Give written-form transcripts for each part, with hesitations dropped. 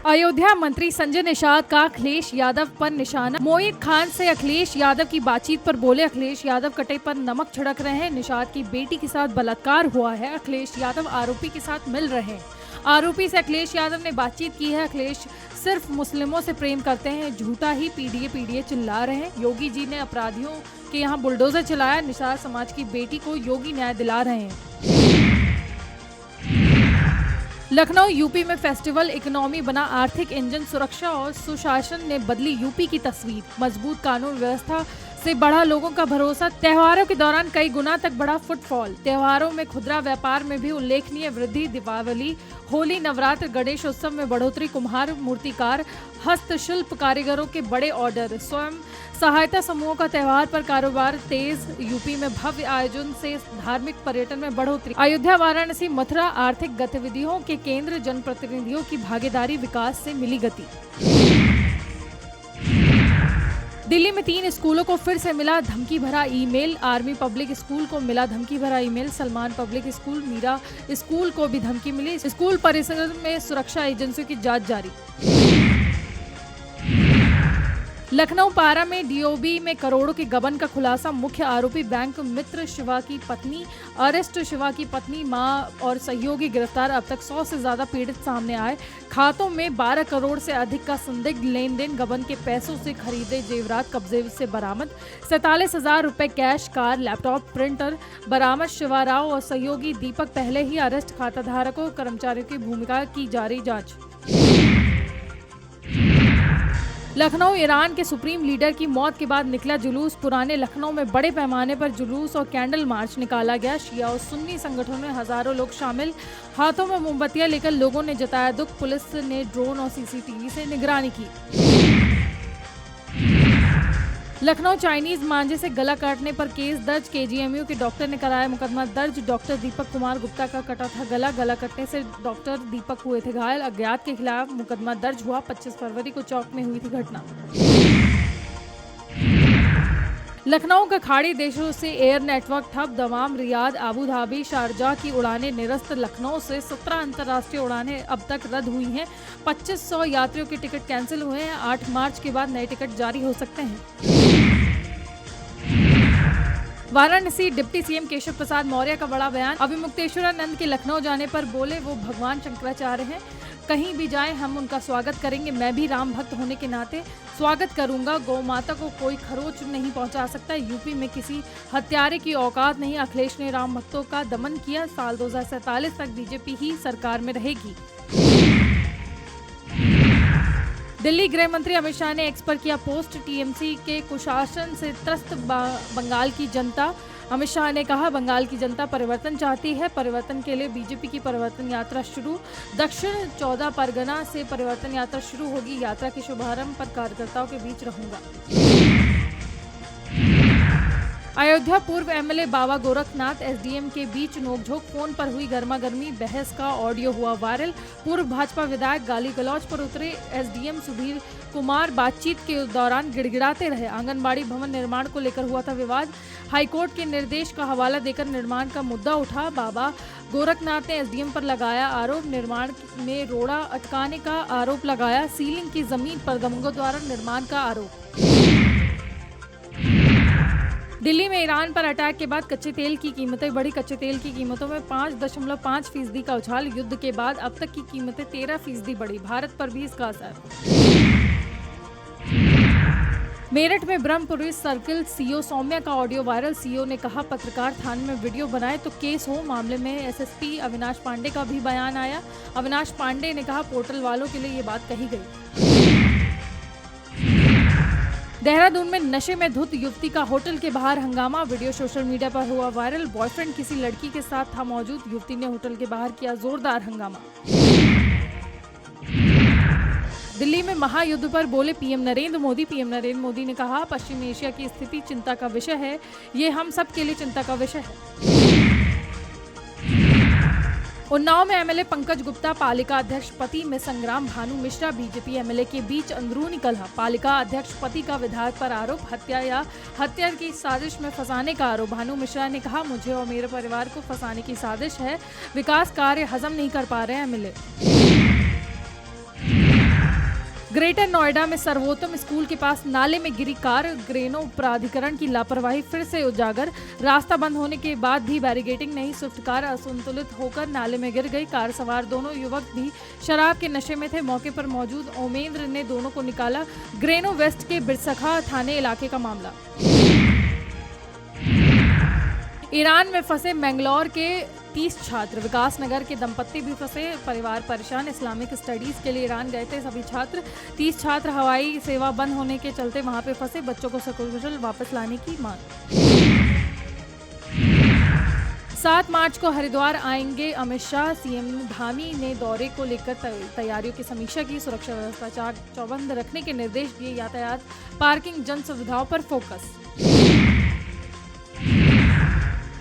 अयोध्या मंत्री संजय निषाद का अखिलेश यादव पर निशाना। मोहित खान से अखिलेश यादव की बातचीत पर बोले अखिलेश यादव कटे पर नमक छिड़क रहे हैं। निषाद की बेटी के साथ बलात्कार हुआ है। अखिलेश यादव आरोपी के साथ मिल रहे हैं। आरोपी से अखिलेश यादव ने बातचीत की है। अखिलेश सिर्फ मुस्लिमों से प्रेम करते हैं, झूठा ही पीडीए चिल्ला रहे हैं। योगी जी ने अपराधियों के यहाँ बुलडोजर चलाया। निषाद समाज की बेटी को योगी न्याय दिला रहे हैं। लखनऊ यूपी में फेस्टिवल इकोनॉमी बना आर्थिक इंजन। सुरक्षा और सुशासन ने बदली यूपी की तस्वीर। मजबूत कानून व्यवस्था से बढ़ा लोगों का भरोसा। त्योहारों के दौरान कई गुना तक बढ़ा फुटफॉल। त्योहारों में खुदरा व्यापार में भी उल्लेखनीय वृद्धि। दीपावली, होली, नवरात्र, गणेश उत्सव में बढ़ोतरी। कुम्हार, मूर्तिकार, हस्तशिल्प कारीगरों के बड़े ऑर्डर। स्वयं सहायता समूहों का त्योहार पर कारोबार तेज। यूपी में भव्य आयोजन से धार्मिक पर्यटन में बढ़ोतरी। अयोध्या, वाराणसी, मथुरा आर्थिक गतिविधियों के केंद्र। जनप्रतिनिधियों की भागीदारी, विकास से मिली गति। दिल्ली में 3 स्कूलों को फिर से मिला धमकी भरा ईमेल। आर्मी पब्लिक स्कूल को मिला धमकी भरा email. Salman public school, Meera school को भी धमकी मिली। स्कूल परिसर में सुरक्षा एजेंसियों की जांच जारी। लखनऊ पारा में डीओबी में करोड़ों के गबन का खुलासा। मुख्य आरोपी बैंक मित्र शिवा की पत्नी अरेस्ट। शिवा की पत्नी, मां और सहयोगी गिरफ्तार। अब तक 100 से ज्यादा पीड़ित सामने आए। खातों में 12 करोड़ से अधिक का संदिग्ध लेन देन। गबन के पैसों से खरीदे जेवरात कब्जे से बरामद। 47,000 रुपए कैश, कार, लैपटॉप, प्रिंटर बरामद। शिवा राव और सहयोगी दीपक पहले ही अरेस्ट। खाताधारकों, कर्मचारियों की भूमिका की जारी जांच। लखनऊ, ईरान के सुप्रीम लीडर की मौत के बाद निकला जुलूस। पुराने लखनऊ में बड़े पैमाने पर जुलूस और कैंडल मार्च निकाला गया। शिया और सुन्नी संगठनों में हजारों लोग शामिल। हाथों में मोमबत्तियां लेकर लोगों ने जताया दुख। पुलिस ने ड्रोन और सीसीटीवी से निगरानी की। लखनऊ, चाइनीज मांझे से गला काटने पर केस दर्ज। केजीएमयू के डॉक्टर ने कराया मुकदमा दर्ज। डॉक्टर दीपक कुमार गुप्ता का कटा था गला कटने से डॉक्टर दीपक हुए थे घायल। अज्ञात के खिलाफ मुकदमा दर्ज हुआ। 25 फरवरी को चौक में हुई थी घटना। लखनऊ का खाड़ी देशों से एयर नेटवर्क ठप। दमाम, रियाद, आबू धाबी, शारजाह की उड़ानें निरस्त। लखनऊ से 17 अंतर्राष्ट्रीय उड़ानें अब तक रद्द हुई हैं। 2500 यात्रियों के टिकट कैंसिल हुए हैं। 8 मार्च के बाद नए टिकट जारी हो सकते हैं। वाराणसी, डिप्टी सीएम केशव प्रसाद मौर्य का बड़ा बयान। अभिमुक्तेश्वरानंद के लखनऊ जाने पर बोले वो भगवान शंकराचार्य हैं। कहीं भी जाएं हम उनका स्वागत करेंगे। मैं भी राम भक्त होने के नाते स्वागत करूंगा। गौ माता को कोई खरोच नहीं पहुंचा सकता। यूपी में किसी हत्यारे की औकात नहीं। अखिलेश ने राम भक्तों का दमन किया। साल 2047 तक बीजेपी ही सरकार में रहेगी। दिल्ली गृह मंत्री अमित शाह ने एक्स पर किया पोस्ट। टीएमसी के कुशासन से त्रस्त बंगाल की जनता। अमित शाह ने कहा बंगाल की जनता परिवर्तन चाहती है। परिवर्तन के लिए बीजेपी की परिवर्तन यात्रा शुरू। दक्षिण 14 परगना से परिवर्तन यात्रा शुरू होगी। यात्रा के शुभारंभ पर कार्यकर्ताओं के बीच रहूंगा। अयोध्या, पूर्व एमएलए बाबा गोरखनाथ एसडीएम के बीच नोकझोंक। फोन पर हुई गर्मागर्मी बहस का ऑडियो हुआ वायरल। पूर्व भाजपा विधायक गाली गलौज पर उतरे। एसडीएम सुधीर कुमार बातचीत के दौरान गिड़गिड़ाते रहे। आंगनबाड़ी भवन निर्माण को लेकर हुआ था विवाद। हाईकोर्ट के निर्देश का हवाला देकर निर्माण का मुद्दा उठा। बाबा गोरखनाथ ने एसडीएम पर लगाया आरोप। निर्माण में रोड़ा अटकाने का आरोप लगाया। सीलिंग की जमीन पर दबंगों द्वारा निर्माण का आरोप। दिल्ली में ईरान पर अटैक के बाद कच्चे तेल की कीमतें बढ़ी। कच्चे तेल की कीमतों में 5.5% का उछाल। युद्ध के बाद अब तक की कीमतें 13% बढ़ी। भारत पर भी इसका असर। मेरठ में ब्रह्म पुलिस सर्किल सीओ सौम्या का ऑडियो वायरल। सीओ ने कहा पत्रकार थाने में वीडियो बनाए तो केस हो। मामले में एसएसपी अविनाश पांडे का भी बयान आया। अविनाश पांडे ने कहा पोर्टल वालों के लिए ये बात कही गई। देहरादून में नशे में धुत युवती का होटल के बाहर हंगामा। वीडियो सोशल मीडिया पर हुआ वायरल। बॉयफ्रेंड किसी लड़की के साथ था मौजूद। युवती ने होटल के बाहर किया जोरदार हंगामा। दिल्ली में महायुद्ध पर बोले पीएम नरेंद्र मोदी। पीएम नरेंद्र मोदी ने कहा पश्चिम एशिया की स्थिति चिंता का विषय है। ये हम सब के लिए चिंता का विषय है। उन्नाव में एमएलए पंकज गुप्ता पालिका अध्यक्ष पति में संग्राम। भानु मिश्रा बीजेपी एमएलए के बीच अंदरूनी कलह। पालिका अध्यक्ष पति का विधायक पर आरोप। हत्या की साजिश में फंसाने का आरोप। भानु मिश्रा ने कहा मुझे और मेरे परिवार को फंसाने की साजिश है। विकास कार्य हजम नहीं कर पा रहे एमएलए। ग्रेटर नोएडा में सर्वोत्तम स्कूल के पास नाले में गिरी कार, ग्रेनो प्राधिकरण की लापरवाही फिर से उजागर। रास्ता बंद होने के बाद भी बैरिकेडिंग नहीं, स्विफ्ट कार असंतुलित होकर नाले में गिर गई। कार सवार दोनों युवक भी शराब के नशे में थे। मौके पर मौजूद ओमेंद्र ने दोनों को निकाला। ग्रेनो वेस्ट के बिरसखा थाने इलाके का मामला। ईरान में फंसे मैंगलोर के 30 छात्र, विकासनगर के दंपत्ति भी फंसे, परिवार परेशान। इस्लामिक स्टडीज के लिए ईरान गए थे सभी छात्र। 30 छात्र हवाई सेवा बंद होने के चलते वहां पे फंसे। बच्चों को सकुशल वापस लाने की मांग। 7 मार्च को हरिद्वार आएंगे अमित शाह। सीएम धामी ने दौरे को लेकर तैयारियों की समीक्षा की। सुरक्षा व्यवस्था चौबंद रखने के निर्देश दिए। यातायात, पार्किंग, जन सुविधाओं पर फोकस।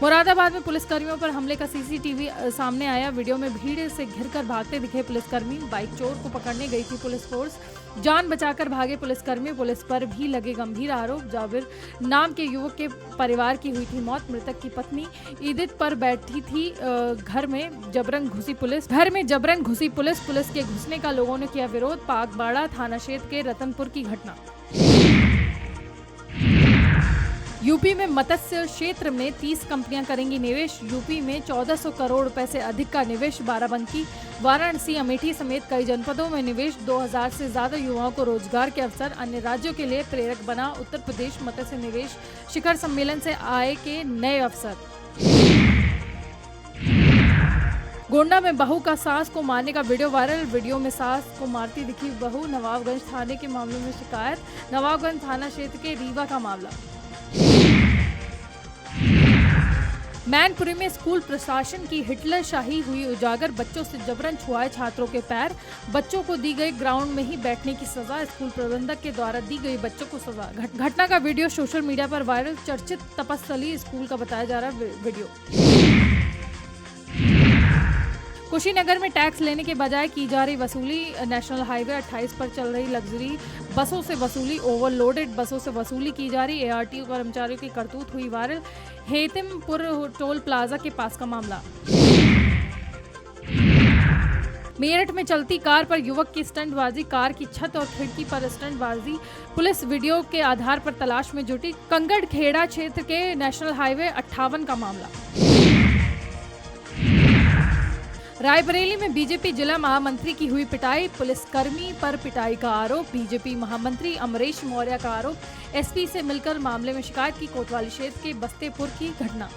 मुरादाबाद में पुलिसकर्मियों पर हमले का सीसीटीवी सामने आया। वीडियो में भीड़ से घिरकर भागते दिखे पुलिसकर्मी। बाइक चोर को पकड़ने गई थी पुलिस फोर्स। जान बचाकर भागे पुलिसकर्मी। पुलिस पर भी लगे गंभीर आरोप। जाबिर नाम के युवक के परिवार की हुई थी मौत। मृतक की पत्नी ईदित पर बैठी थी। घर में जबरन घुसी पुलिस। पुलिस के घुसने का लोगों ने किया विरोध। पागबाड़ा थाना क्षेत्र के रतनपुर की घटना। यूपी में मत्स्य क्षेत्र में 30 कंपनियां करेंगी निवेश। यूपी में 1400 करोड़ रुपए से अधिक का निवेश। बाराबंकी, वाराणसी, अमेठी समेत कई जनपदों में निवेश। 2000 से ज्यादा युवाओं को रोजगार के अवसर। अन्य राज्यों के लिए प्रेरक बना उत्तर प्रदेश। मत्स्य निवेश शिखर सम्मेलन से आय के नए अवसर। गोंडा में बहू का सास को मारने का वीडियो वायरल। वीडियो में सास को मारती दिखी बहू। नवाबगंज थाने के मामले में शिकायत। नवाबगंज थाना क्षेत्र के रीवा का मामला। मैनपुरी में स्कूल प्रशासन की हिटलर शाही हुई उजागर। बच्चों से जबरन छुआए छात्रों के पैर। बच्चों को दी गई ग्राउंड में ही बैठने की सजा। स्कूल प्रबंधक के द्वारा दी गई बच्चों को सजा। घटना का वीडियो सोशल मीडिया पर वायरल। चर्चित तपस्थली स्कूल का बताया जा रहा वीडियो। कुशीनगर में टैक्स लेने के बजाय की जा रही वसूली। नेशनल हाईवे 28 पर चल रही लग्जरी बसों से वसूली। ओवरलोडेड बसों से वसूली की जा रही। एआरटीओ कर्मचारियों की करतूत हुई वायरल। हेतिमपुर टोल प्लाजा के पास का मामला। मेरठ में चलती कार पर युवक की स्टंटबाजी। कार की छत और खिड़की पर स्टंटबाजी। पुलिस वीडियो के आधार पर तलाश में जुटी। कंगड़ खेड़ा क्षेत्र के नेशनल हाईवे 58 का मामला। रायबरेली में बीजेपी जिला महामंत्री की हुई पिटाई। पुलिसकर्मी पर पिटाई का आरोप। बीजेपी महामंत्री अमरीश मौर्य का आरोप। एसपी से मिलकर मामले में शिकायत की। कोतवाली क्षेत्र के बस्तेपुर की घटना।